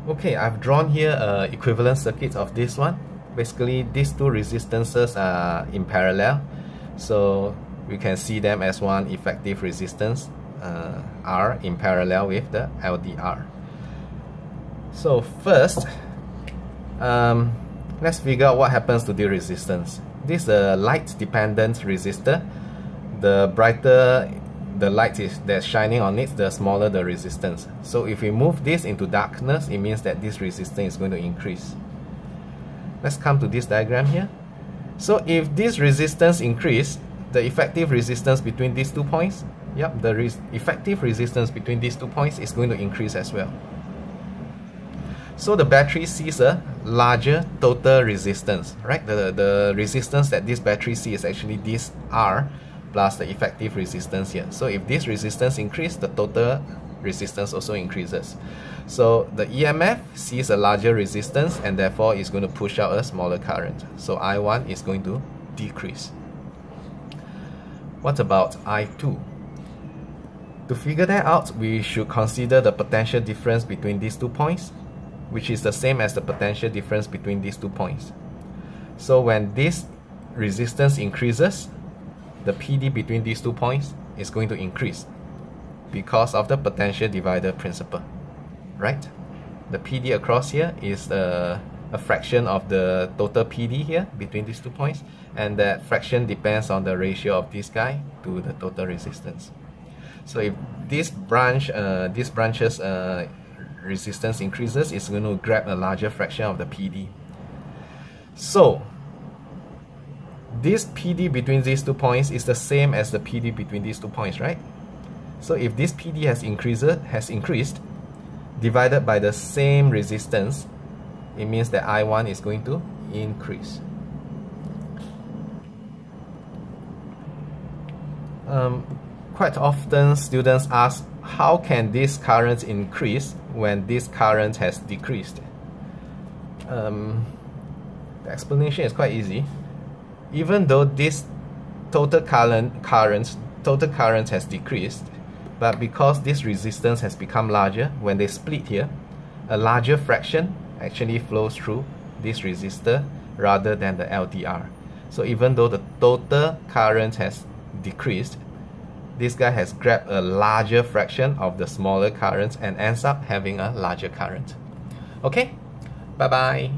Okay, I've drawn here an equivalent circuit of this one. Basically, these two resistances are in parallel, so we can see them as one effective resistance R in parallel with the LDR. So first, let's figure out what happens to the resistance. This is a light-dependent resistor. The brighter the light is that's shining on it, the smaller the resistance. So if we move this into darkness, it means that this resistance is going to increase. Let's come to this diagram here. So if this resistance increase, the effective resistance between these 2 points, the effective resistance between these 2 points is going to increase as well. So the battery sees a larger total resistance, right? The resistance that this battery sees is actually this R plus the effective resistance here. So if this resistance increases, the total resistance also increases. So the EMF sees a larger resistance and therefore is going to push out a smaller current. So I1 is going to decrease. What about I2? To figure that out, we should consider the potential difference between these 2 points, which is the same as the potential difference between these 2 points. So when this resistance increases, the PD between these 2 points is going to increase because of the potential divider principle, right? The PD across here is a fraction of the total PD here between these 2 points, and that fraction depends on the ratio of this guy to the total resistance. So if this branch's resistance increases, it's going to grab a larger fraction of the PD. So this PD between these 2 points is the same as the PD between these 2 points, right? So if this PD has increased, divided by the same resistance, it means that I1 is going to increase. Quite often students ask, how can this current increase when this current has decreased? The explanation is quite easy. Even though this total current has decreased, but because this resistance has become larger, when they split here, a larger fraction actually flows through this resistor rather than the LDR. So even though the total current has decreased, this guy has grabbed a larger fraction of the smaller current and ends up having a larger current. Okay, bye bye.